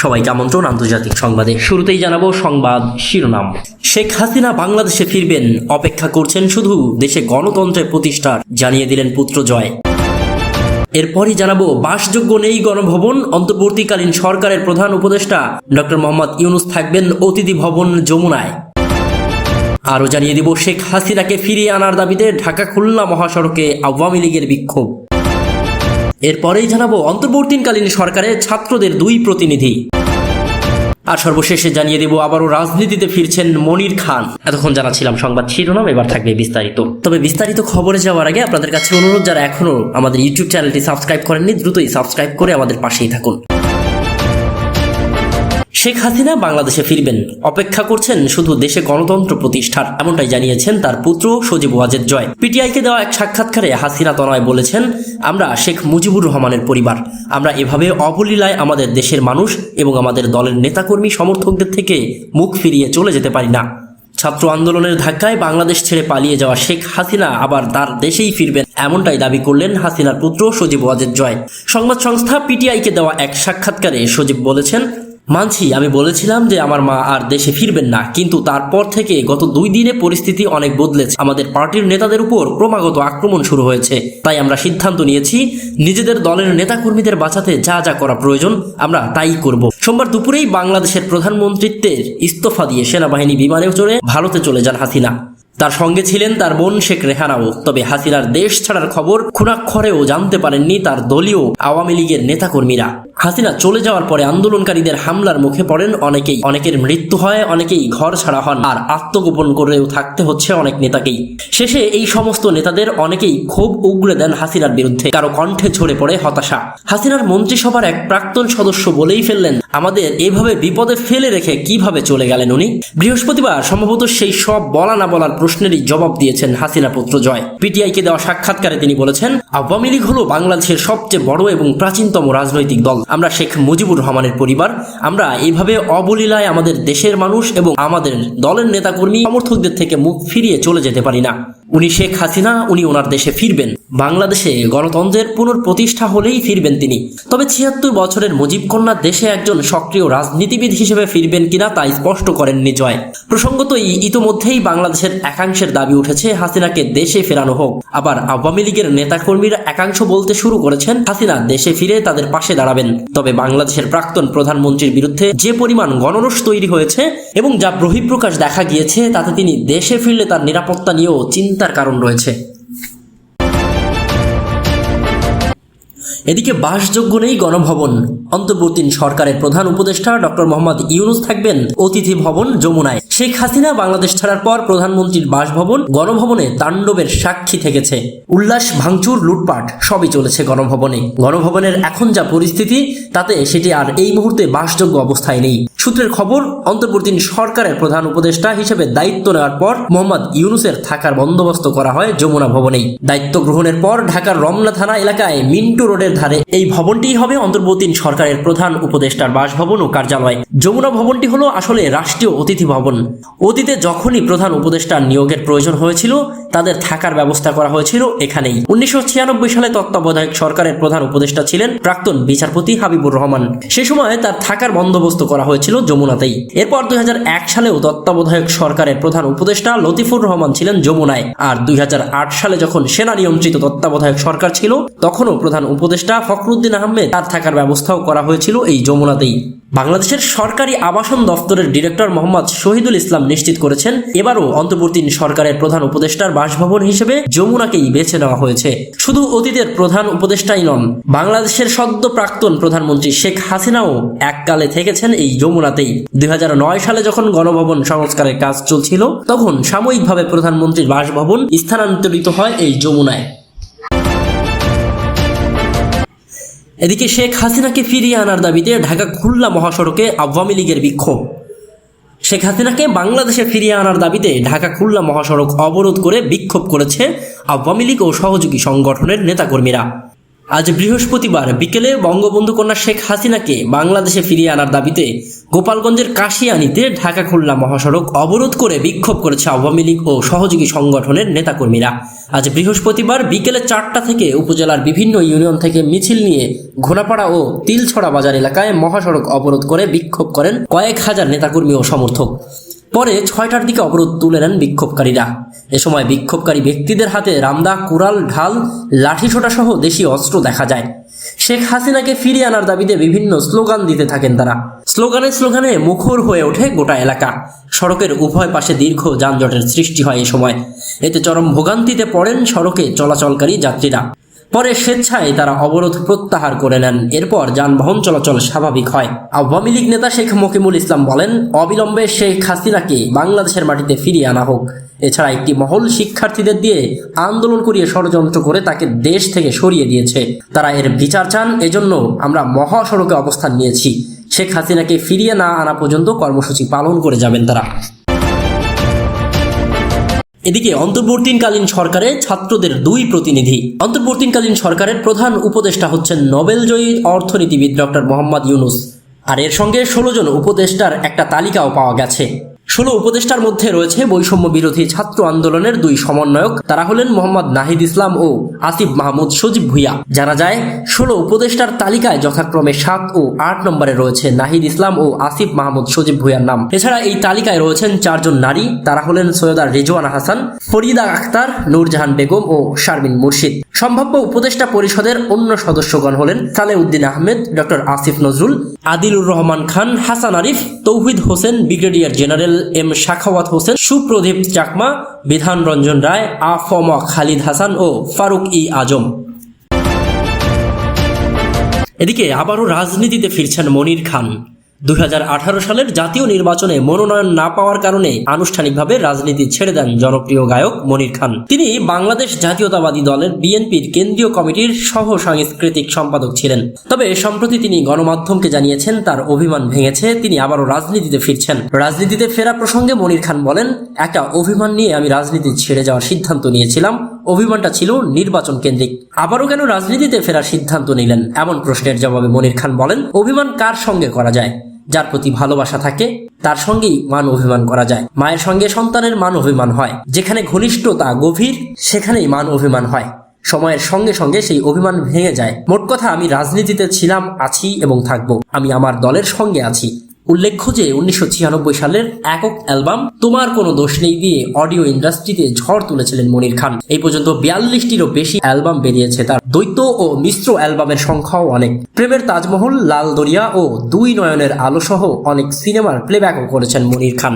সবাইকে আমন্ত্রণ আন্তর্জাতিক সংবাদে। শুরুতেই জানাবো সংবাদ শিরোনাম। শেখ হাসিনা বাংলাদেশে ফিরবেন, অপেক্ষা করছেন শুধু দেশে গণতন্ত্রের প্রতিষ্ঠার, জানিয়ে দিলেন পুত্র জয়। এরপরই জানাবো বাসযোগ্য নেই গণভবন, অন্তর্বর্তীকালীন সরকারের প্রধান উপদেষ্টা ডক্টর মোহাম্মদ ইউনূস থাকবেন অতিথি ভবন যমুনায়। আরও জানিয়ে দিব শেখ হাসিনাকে ফিরিয়ে আনার দাবিতে ঢাকা খুলনা মহাসড়কে আওয়ামী লীগের বিক্ষোভ। এরপরেই জানাবো অন্তর্বর্তীকালীন সরকারের ছাত্রদের 2 প্রতিনিধি। আর সর্বশেষে জানিয়ে দেব আবারও রাজনীতিতে ফিরছেন মনির খান। এতক্ষণ জানাচ্ছিলাম সংবাদ শিরোনাম, এবার থাকবে বিস্তারিত। তবে বিস্তারিত খবরে যাওয়ার আগে আপনাদের কাছে অনুরোধ, যারা এখনো আমাদের ইউটিউব চ্যানেলটি সাবস্ক্রাইব করেননি দ্রুতই সাবস্ক্রাইব করে আমাদের পাশেই থাকুন। শেখ হাসিনা বাংলাদেশে ফিরবেন, অপেক্ষা করছেন শুধু দেশে গণতন্ত্র প্রতিষ্ঠার, এমনটাই জানিয়েছেন তার পুত্র সজীব ওয়াজেদ জয়। পিটিআইকে দেওয়া এক সাক্ষাৎকারে হাসিনা তনয় বলেছেন, আমরা শেখ মুজিবুর রহমানের পরিবার, আমরা এভাবে অবলীলায় আমাদের দেশের মানুষ এবং আমাদের দলের নেতাকর্মী সমর্থকদের থেকে মুখ ফিরিয়ে চলে যেতে পারি না। ছাত্র আন্দোলনের ধাক্কায় বাংলাদেশ ছেড়ে পালিয়ে যাওয়া শেখ হাসিনা আবার তার দেশেই ফিরবেন, এমনটাই দাবি করলেন হাসিনার পুত্র সজীব ওয়াজেদ জয়। সংবাদ সংস্থা পিটিআইকে দেওয়া এক সাক্ষাৎকারে সজীব বলেছেন, মানছি, আমি বলেছিলাম যে আমার মা আর দেশে ফিরবেন না, কিন্তু তারপর থেকে গত 2 দিনে পরিস্থিতি অনেক বদলেছে। আমাদের পার্টির নেতাদের উপর ক্রমাগত আক্রমণ শুরু হয়েছে, তাই আমরা সিদ্ধান্ত নিয়েছি নিজেদের দলের নেতাকর্মীদের বাঁচাতে যা যা করা প্রয়োজন আমরা তাই করব। সোমবার দুপুরেই বাংলাদেশের প্রধানমন্ত্রীত্বের ইস্তফা দিয়ে সেনাবাহিনী বিমানে চড়ে ভারতে চলে যান হাসিনা। তার সঙ্গে ছিলেন তার বোন শেখ রেহানাও। তবে হাসিনার দেশ ছাড়ার খবর খুনাক্ষরেও জানতে পারেননি তার দলীয় আওয়ামী লীগের নেতাকর্মীরা। হাসিনা চলে যাওয়ার পরে আন্দোলনকারীদের হামলার মুখে পড়েন অনেকেই, অনেকের মৃত্যু হয়, অনেকেই ঘর ছাড়া হন, আর আত্মগোপন করেও থাকতে হচ্ছে অনেক নেতাকেই। শেষে এই সমস্ত নেতাদের অনেকেই ক্ষোভ উগরে দেন হাসিনার বিরুদ্ধে, কারো কণ্ঠে ঝরে পড়ে হতাশা। হাসিনার মন্ত্রিসভার এক প্রাক্তন সদস্য বলেই ফেললেন, আমাদের এভাবে বিপদে ফেলে রেখে কিভাবে চলে গেলেন উনি। বৃহস্পতিবার সম্ভবত সেই সব বলা না বলার প্রশ্নেরই জবাব দিয়েছেন হাসিনা পুত্র জয়। পিটিআইকে দেওয়া সাক্ষাৎকারে তিনি বলেছেন, আওয়ামী লীগ হলো বাংলাদেশের সবচেয়ে বড় এবং প্রাচীনতম রাজনৈতিক দল। আমরা শেখ মুজিবুর রহমানের পরিবার, আমরা এইভাবে অবলীলায় আমাদের দেশের মানুষ এবং আমাদের দলের নেতাকর্মী সমর্থকদের থেকে মুখ ফিরিয়ে চলে যেতে পারি না। উনি শেখ হাসিনা, উনি ওনার দেশে ফিরবেন, বাংলাদেশে গণতন্ত্রের পুনঃপ্রতিষ্ঠা হলেই ফিরবেন তিনি। তবে 76 বছরের মুজিব কন্যা দেশে একজন সক্রিয় রাজনীতিবিদ হিসেবে ফিরবেন কিনা তা স্পষ্ট করেননি জয়। প্রসঙ্গত ইতোমধ্যেই বাংলাদেশের একাংশের দাবি উঠেছে হাসিনাকে দেশে ফেরানো হোক। আবার আওয়ামী লীগের নেতাকর্মীরা একাংশ বলতে শুরু করেছেন হাসিনা দেশে ফিরে তাদের পাশে দাঁড়াবেন। তবে বাংলাদেশের প্রাক্তন প্রধানমন্ত্রীর বিরুদ্ধে যে পরিমাণ গণরোষ তৈরি হয়েছে এবং যা বহিঃপ্রকাশ দেখা গিয়েছে, তাতে তিনি দেশে ফিরলে তার নিরাপত্তা নিয়েও চিন্তার কারণ রয়েছে। এদিকে বাসযোগ্য নেই গণভবন, অন্তর্বর্তী সরকারের প্রধান উপদেষ্টা ডক্টর মোহাম্মদ ইউনূস থাকবেন অতিথি ভবন যমুনায়। শেখ হাসিনা বাংলাদেশ ছাড়ার পর প্রধানমন্ত্রীর বাসভবন গণভবনে তাণ্ডবের সাক্ষী থেকেছে। উল্লাস, ভাঙচুর, লুটপাট সবই চলেছে গণভবনে। গণভবনের এখন যা পরিস্থিতি, তাতে সেটি আর এই মুহূর্তে বাসযোগ্য অবস্থায় নেই। সূত্রের খবর, অন্তর্বর্তী সরকারের প্রধান উপদেষ্টা হিসেবে দায়িত্ব নেওয়ার পর মোহাম্মদ ইউনূসের থাকার বন্দোবস্ত করা হয় যমুনা ভবনেই। দায়িত্ব গ্রহণের পর ঢাকার রমনা থানা এলাকায় মিন্টু রোডের ধারে এই ভবনটিই হবে অন্তর্বর্তী সরকারের প্রধান উপদেষ্টার বাসভবন ও কার্যালয়। যমুনা ভবনটি হলো আসলে রাষ্ট্রীয় অতিথি ভবন। অতীতে যখনই প্রধান উপদেষ্টার নিয়োগের প্রয়োজন হয়েছিল, তাদের থাকার ব্যবস্থা করা হয়েছিল এখানেই। 1996 সালে তত্ত্বাবধায়ক সরকারের প্রধান উপদেষ্টা ছিলেন প্রাক্তন বিচারপতি হাবিবুর রহমান। সে সময় তার থাকার বন্দোবস্ত করা হয়েছিল যমুনাতেই। এরপর 2001 সালেও তত্ত্বাবধায়ক সরকারের প্রধান উপদেষ্টা লতিফুর রহমান ছিলেন যমুনায়। আর 2008 সালে যখন সেনা নিয়ন্ত্রিত তত্ত্বাবধায়ক সরকার ছিল, তখনও প্রধান উপদেষ্টা ফখরুদ্দিন আহমেদ তার থাকার ব্যবস্থাও করা হয়েছিল এই যমুনাতেই। বাংলাদেশের সরকারি আবাসন দপ্তরের ডিরেক্টর মোহাম্মদ শহীদুল ইসলাম নিশ্চিত করেছেন, এবারও অন্তর্বর্তী সরকারের প্রধান উপদেষ্টার বাসভবন হিসেবে যমুনাকেই বেছে নেওয়া হয়েছে। শুধু অতীতের প্রধান উপদেষ্টাই নন, বাংলাদেশের সদ্য প্রাক্তন প্রধানমন্ত্রী শেখ হাসিনাও এককালে থেকেছেন এই যমুনাতেই। 2009 সালে যখন গণভবন সংস্কারের কাজ চলছিল, তখন সাময়িকভাবে প্রধানমন্ত্রীর বাসভবন স্থানান্তরিত হয় এই যমুনায়। এদিকে শেখ হাসিনাকে ফিরিয়ে আনার দাবিতে ঢাকা খুলনা মহাসড়কে আওয়ামী লীগের বিক্ষোভ। শেখ হাসিনাকে বাংলাদেশে ফিরিয়ে আনার দাবিতে ঢাকা খুলনা মহাসড়ক অবরোধ করে বিক্ষোভ করেছে আওয়ামী লীগ ও সহযোগী সংগঠনের নেতাকর্মীরা। আজ বৃহস্পতিবার বিকেলে বঙ্গবন্ধু কন্যা শেখ হাসিনাকে বাংলাদেশে ফিরিয়ে আনার দাবিতে গোপালগঞ্জের কাশিয়ানীতে ঢাকা খুলনা মহাসড়ক অবরোধ করে বিক্ষোভ করেছে আওয়ামী লীগ ও সহযোগী সংগঠনের নেতাকর্মীরা। আজ বৃহস্পতিবার বিকেলে 4টা থেকে উপজেলার বিভিন্ন ইউনিয়ন থেকে মিছিল নিয়ে ঘোনাপাড়া ও তিলছড়া বাজার এলাকায় মহাসড়ক অবরোধ করে বিক্ষোভ করেন কয়েক হাজার নেতাকর্মী ও সমর্থক। পরে 6টার দিকে অবরোধ তুলে নেন বিক্ষোভকারীরা। এ সময় বিক্ষোভকারী ব্যক্তিদের হাতে রামদা, কুড়াল, ঢাল, লাঠিসোঁটা সহ দেশীয় অস্ত্র দেখা যায়। শেখ হাসিনাকে ফিরিয়ে আনার দাবিতে বিভিন্ন স্লোগান দিতে থাকেন তারা। স্লোগানে মুখর হয়ে ওঠে গোটা এলাকা। সড়কের উভয় পাশে দীর্ঘ যানজটের সৃষ্টি হয় এ সময়। এতে চরম ভোগান্তিতে পড়েন সড়কে চলাচলকারী যাত্রীরা। পরে স্বেচ্ছায় তারা অবরোধ প্রত্যাহার করে নেন। এরপর যানবাহন চলাচল স্বাভাবিক হয়। আওয়ামী লীগ নেতা শেখ মকিমুল ইসলাম বলেন, অবিলম্বে শেখ হাসিনাকে বাংলাদেশের মাটিতে ফিরিয়ে আনা হোক। এছাড়া একটি মহল শিক্ষার্থীদের দিয়ে আন্দোলন করিয়ে ষড়যন্ত্র করে তাকে দেশ থেকে সরিয়ে দিয়েছে। তারা এর বিচার চান, এজন্য আমরা মহাসড়কে অবস্থান নিয়েছি। শেখ হাসিনাকে ফিরিয়ে না আনা পর্যন্ত কর্মসূচি পালন করে যাবেন তারা। এদিকে অন্তর্বর্তীকালীন সরকারে ছাত্রদের 2 প্রতিনিধি। অন্তর্বর্তীকালীন সরকারের প্রধান উপদেষ্টা হচ্ছেন নোবেলজয়ী অর্থনীতিবিদ ডক্টর মোহাম্মদ ইউনুস। আর এর সঙ্গে 16 জন উপদেষ্টার একটা তালিকাও পাওয়া গেছে। 16 উপদেষ্টার মধ্যে রয়েছে বৈষম্য বিরোধী ছাত্র আন্দোলনের 2 সমন্বয়ক। তারা হলেন মোহাম্মদ নাহিদ ইসলাম ও আসিফ মাহমুদ সজীব ভুইয়া। জানা যায় 16 উপদেষ্টার তালিকায় যথাক্রমে 7 ও 8 নম্বরে রয়েছে নাহিদ ইসলাম ও আসিফ মাহমুদ সজীব ভুইয়ার নাম। এছাড়া এই তালিকায় রয়েছেন 4 জন নারী। তারা হলেন সৈয়দা রিজওয়ানা হাসান, ফরিদা আক্তার, নূরজাহান বেগম ও শারমিন মুর্শিদ। সম্ভাব্য উপদেষ্টা পরিষদের অন্য সদস্যগণ হলেন Salehuddin Ahmed, doctor Asif Nazrul, Adilur Rahman Khan, Hasan Arif, Touhid Hossain, brigadier general M Sakhawat Hossain, Supradip Chakma, Bidhan Ranjan রায়, আফম খালিদ হাসান ও ফারুক ই আজম। এদিকে আবারও রাজনীতিতে ফিরছেন মনির খান। 2018 সালের জাতীয় নির্বাচনে মনোনয়ন না পাওয়ার কারণে আনুষ্ঠানিকভাবে রাজনীতি ছেড়ে দেন জনপ্রিয় গায়ক মনির খান। তিনি বাংলাদেশ জাতীয়তাবাদী দলের বিএনপির কেন্দ্রীয় কমিটির সহ সাংস্কৃতিক সম্পাদক ছিলেন। তবে সম্প্রতি তিনি গণমাধ্যমকে জানিয়েছেন তার অভিমান ভেঙেছে, তিনি আবারও রাজনীতিতে ফিরছেন। রাজনীতিতে ফেরা প্রসঙ্গে মনির খান বলেন, একটা অভিমান নিয়ে আমি রাজনীতি ছেড়ে যাওয়ার সিদ্ধান্ত নিয়েছিলাম। অভিমানটা ছিল নির্বাচন কেন্দ্রিক। আবারও কেন রাজনীতিতে ফেরার সিদ্ধান্ত নিলেন, এমন প্রশ্নের জবাবে মনির খান বলেন, অভিমান কার সঙ্গে করা যায়? যার প্রতি ভালোবাসা থাকে তার সঙ্গেই মান অভিমান করা যায়। মায়ের সঙ্গে সন্তানের মান অভিমান হয়। যেখানে ঘনিষ্ঠতা গভীর সেখানেই মান অভিমান হয়। সময়ের সঙ্গে সঙ্গে সেই অভিমান ভেঙে যায়। মোট কথা, আমি রাজনীতিতে ছিলাম, আছি এবং থাকবো। আমি আমার দলের সঙ্গে আছি। উল্লেখ্য যে 1996 সালের একক অ্যালবাম তোমার কোনো দোষ নেই দিয়ে অডিও ইন্ডাস্ট্রিতে ঝড় তুলেছিলেন মনির খান। এই পর্যন্ত 42টিরও বেশি অ্যালবাম বেরিয়েছে তার। দ্বৈত ও মিশ্র অ্যালবামের সংখ্যাও অনেক। প্রেমের তাজমহল, লাল দরিয়া ও 2 নয়নের আলো সহ অনেক সিনেমার প্লেব্যাকও করেছেন মনির খান।